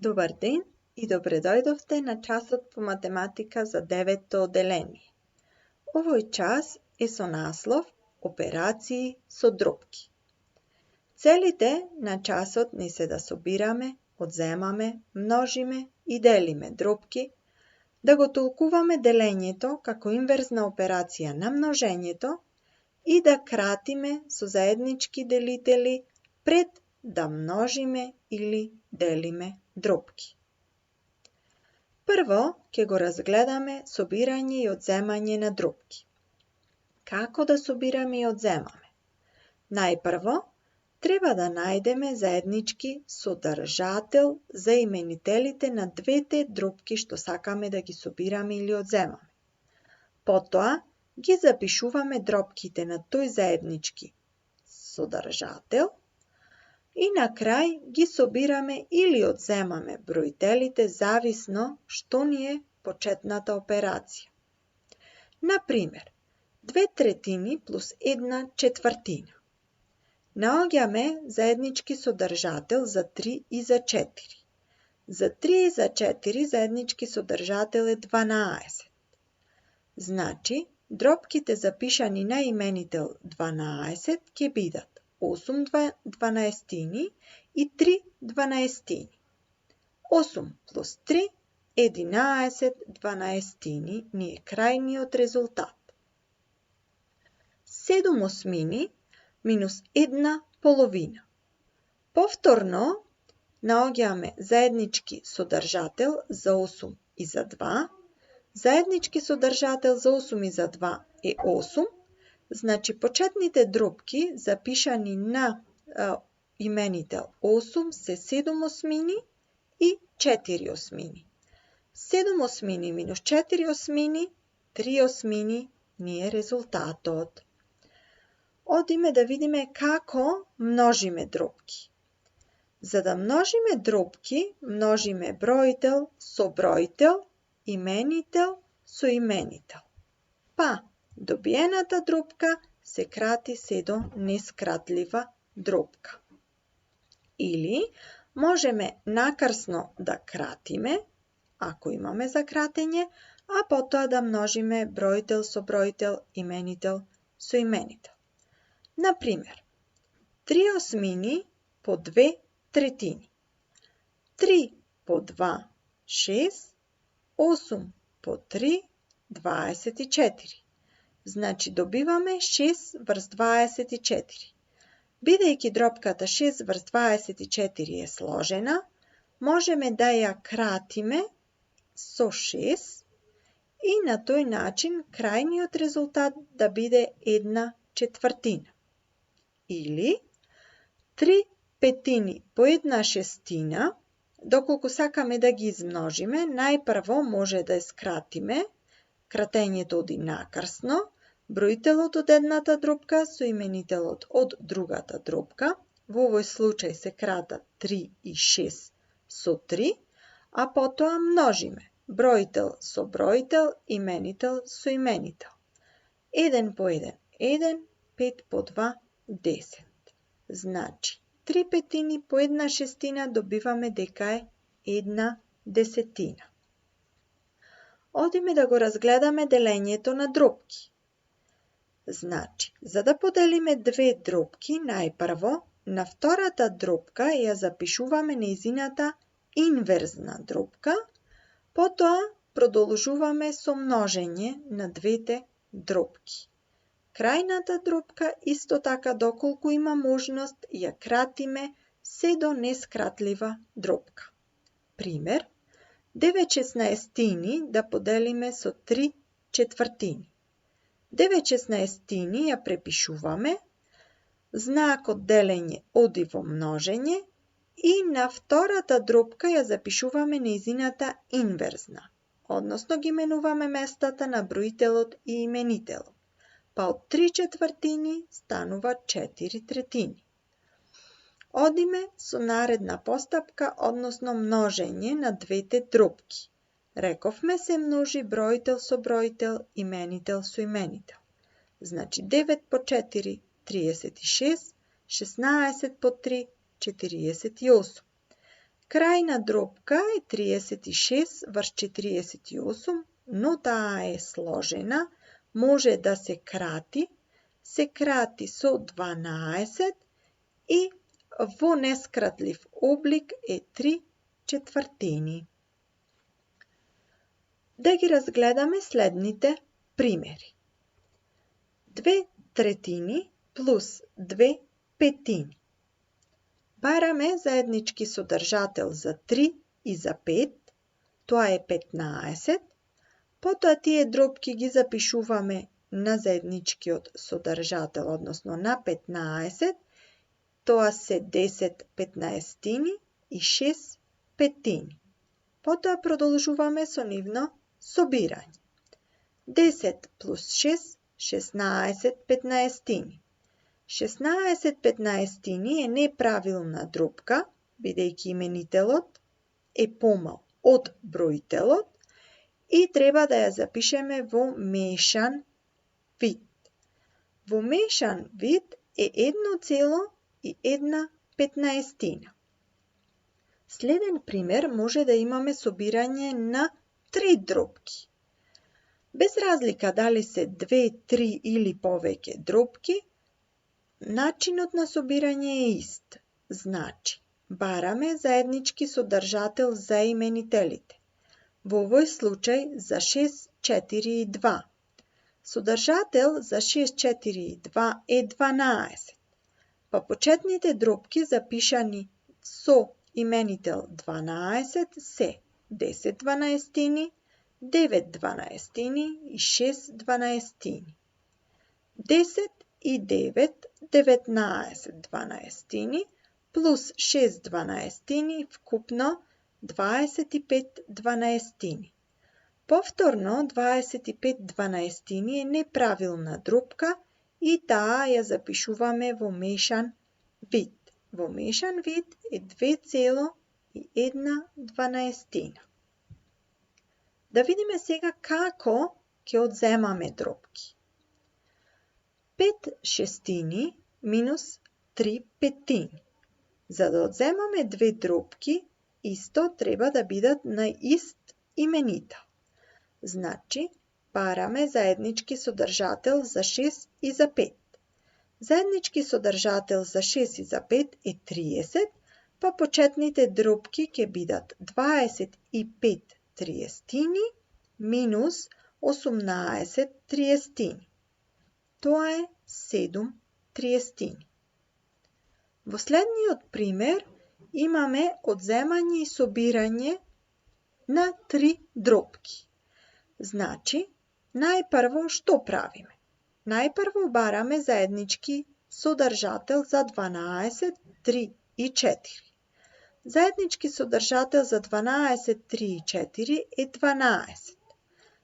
Добар ден и добре дојдовте на часот по математика за 9-то одделение. Овој час е со наслов Операции со дропки. Целите на часот ни се да собираме, одземаме, множиме и делиме дропки, да го толкуваме делењето како инверзна операција на множењето и да кратиме со заеднички делители пред да множиме или делиме дропки. Прво ќе го разгледаме собирање и одземање на дропки. Како да собираме и одземаме? Најпрво, треба да најдеме заеднички содржател за именителите на двете дропки што сакаме да ги собираме или одземаме. Потоа, ги запишуваме дропките на тој заеднички содржател и на крај ги собираме или одземаме бројителите зависно што ни е почетната операција. Например, 2/3 плюс 1/4. Наоѓаме заеднички содржател за 3 и за 4. За 3 и за 4 заеднички содржател е 12. Значи, дропките запишани на именител 12 ќе бидат 8 12 и 3 12. 8 плюс 3 11 12 ни е крајниот резултат. 7 осмини минус 1 половина. Повторно, наоѓаме заеднички содржател за 8 и за 2. Заеднички содржател за 8 и за 2 е 8. Значи, почетните дропки запишани на именител 8 се 7 осмини и 4 осмини. 7 осмини минус 4 осмини, 3 осмини ни е резултатот. Одиме да видиме како множиме дропки. За да множиме дропки, множиме бројител со бројител, именител со именител. Па, добиената дропка се крати се до нескратлива дропка. Или можеме накрсно да кратиме, ако имаме за кратење, а потоа да множиме бројител со бројител, именител со именител. Например, 3 осмини по 2/3. 3 по 2 6, 8 по 3 24. Значи добиваме 6 врз 24. Бидејќи дропката 6 врз 24 е сложена, можеме да ја кратиме со 6 и на тој начин крајниот резултат да биде 1/4. Или 3 петини по 1/6, доколку сакаме да ги измножиме, најпрво може да ја скратиме, кратењето оди накрсно, бројителот од едната дропка со именителот од другата дропка, во овој случај се кратат 3 и 6 со 3, а потоа множиме бројител со бројител, именител со именител. 1 по 1 1, 5 по 2 10. Значи, 3 петини по 1/6 добиваме дека е 1/10. Одиме да го разгледаме делењето на дропки. Значи, за да поделиме две дропки, најпрво, на втората дропка ја запишуваме нејзината инверзна дропка, потоа продолжуваме со множење на двете дропки. Крајната дропка исто така доколку има можност ја кратиме се до нескратлива дропка. Пример, 9/16 да поделиме со 3/4. 9/16 ја препишуваме, знакот делење оди во множење и на втората дропка ја запишуваме нејзината инверзна, односно ги менуваме местата на бројителот и именителот. Па од 3/4 станува 4/3. Одиме со наредна постапка, односно множење на двете дропки. Рековме се множи бројител со бројител, именител со именител. Значи 9 по 4 36, 16 по 3 48. Крајна дробка е 36 врз 48, но таа е сложена, може да се крати со 12 и во нескратлив облик е 3/4. Да ги разгледаме следните примери. 2/3 плюс 2/5. Бараме заеднички содржател за 3 и за 5, тоа е 15. Потоа тие дробки ги запишуваме на заедничкиот содржател, односно на 15. Тоа се 10 15 и 6 петини. Потоа продолжуваме со нивно собирање. 10 плюс 6, 16 15. 16 15 е неправилна дробка, бидејќи именителот е помал од бројителот и треба да ја запишеме во мешан вид. Во мешан вид е 1,1/15. Следен пример може да имаме собирање на 3 дробки. Без разлика дали се 2, 3 или повеќе дробки, начинот на собирање е ист. Значи, бараме заеднички содржател за именителите. Во овој случај за 6, 4 и 2. Содржател за 6, 4 и 2 е 12. Па почетните дробки запишани со именител 12 се 10 12, 9 12 и 6 12. 10 и 9 19 12 плюс 6 12 вкупно 25 12. Повторно 25 12 е неправилна дробка и таа ја запишуваме во мешан вид. Во мешан вид е 2,1/12. Да видиме сега како ќе одземаме дробки. 5 шестини минус 3 петини. За да одземаме две дробки, исто треба да бидат на ист именител. Значи, бараме заеднички содржател за 6 и за 5. Заеднички содржател за 6 и за 5 е 30, па почетните дробки ќе бидат 25 30 минус 18 30. Тоа е 7 30. Во следниот пример имаме одземање и собирање на 3 дробки. Значи, најпрво што правиме? Најпрво бараме заеднички содржател за 12, 3 и 4. Заеднички содржател за 12, 3 и 4 е 12.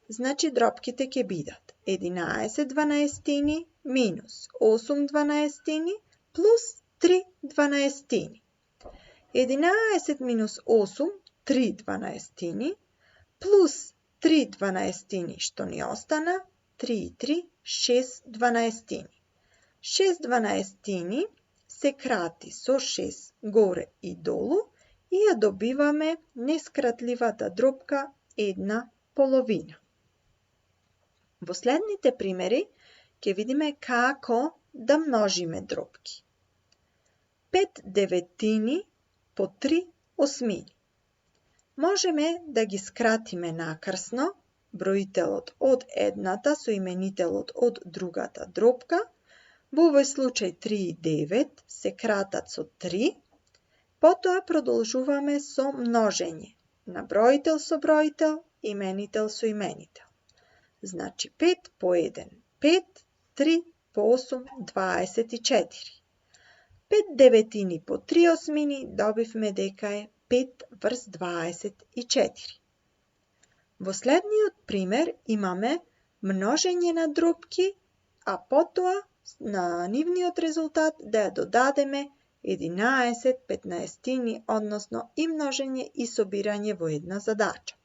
Значи дробките ќе бидат 11 12 минус 8 12 плюс 3 12. 11 минус 8, 3 12 плюс 3 12 што ни остана, 3 и 3, 6 12. 6 12 се крати со 6 горе и долу и ја добиваме нескратливата дробка 1/2. Во следните примери ќе видиме како да множиме дробки. 5 деветини по 3 осмини. Можеме да ги скратиме накрсно бројителот од едната со именителот од другата дробка. Во овој случај 3 и 9 се кратат со 3. Потоа продолжуваме со множење на бројител со бројител, именител со именител. Значи 5 по 1, 5, 3 по 8, 24. 5 деветини по 3 осмини добивме дека е 5 врз 24. Во следниот пример имаме множење на дробки, а потоа на нивниот резултат да ја додадеме 11 15, односно и множење и собирање во една задача.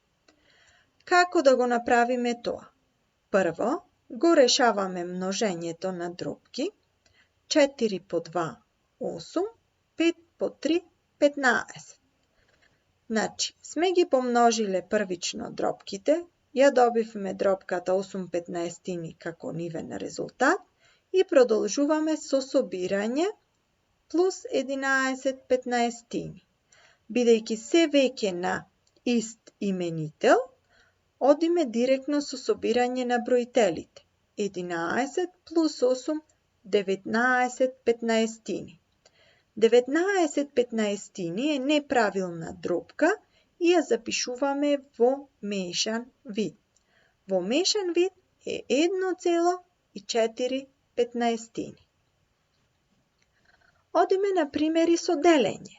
Како да го направиме тоа? Прво, го решаваме множењето на дробки. 4 по 2 8, 5 по 3 15. Значи, сме ги помножиле првично дробките, ја добивме дробката 8/15 како нивен резултат и продолжуваме со собирање плюс 11/15. Бидејќи се веќе на ист именител, одиме директно со собирање на броителите. 11 плюс 8, 19/15. 19/15 е неправилна дробка и ја запишуваме во мешан вид. Во мешан вид е 1,4. Одиме на примери со делење.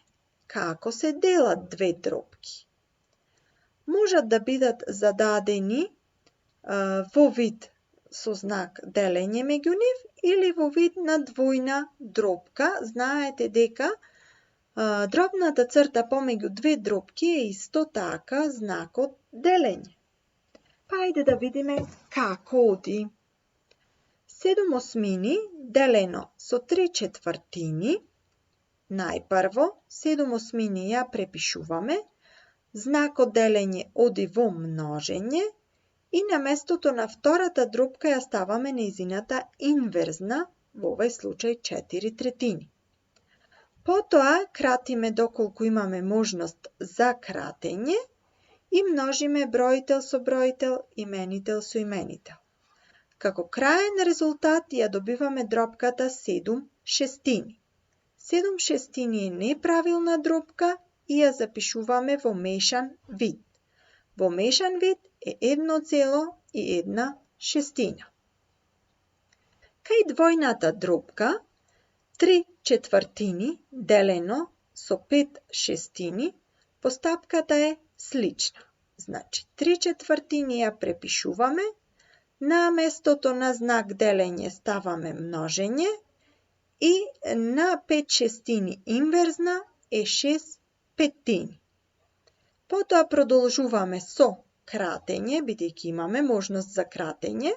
Како се делат две дробки? Можат да бидат зададени во вид со знак делење меѓу нив или во вид на двојна дробка. Знаете дека дробната црта помеѓу две дробки е исто така знакот делење. Па ајде да видиме како оди. 7/8 делено со 3/4. Најпрво 7/8 ја препишуваме, знакот делење оди во множење и на местото на втората дробка ја ставаме нејзината инверзна, во овој случај 4/3. Потоа кратиме доколку имаме можност за кратење и множиме бројител со бројител, именител со именител. Како краен резултат ја добиваме дробката 7/6. 7/6 е неправилна дробка и ја запишуваме во мешан вид. Во мешан вид е 1,1. Кај двојната дробка 3/4 делено со 5/6 постапката е слична. Значи 3/4 ја препишуваме, на местото на знак делење ставаме множење и на 5/6 инверзна е 6/5. Потоа продолжуваме со кратење, бидејќи имаме можност за кратење,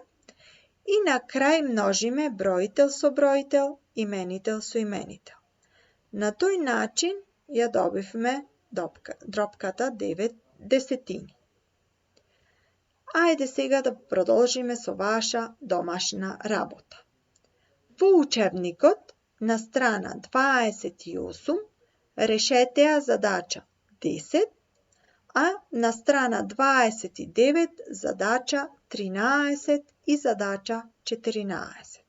и на крај множиме бројител со бројител, именител со именител. На тој начин ја добивме дробката 9/10. Ајде сега да продолжиме со ваша домашна работа. Во учебникот на страна 28 решете ја задача 10, а на страна 29 задача 13 и задача 14.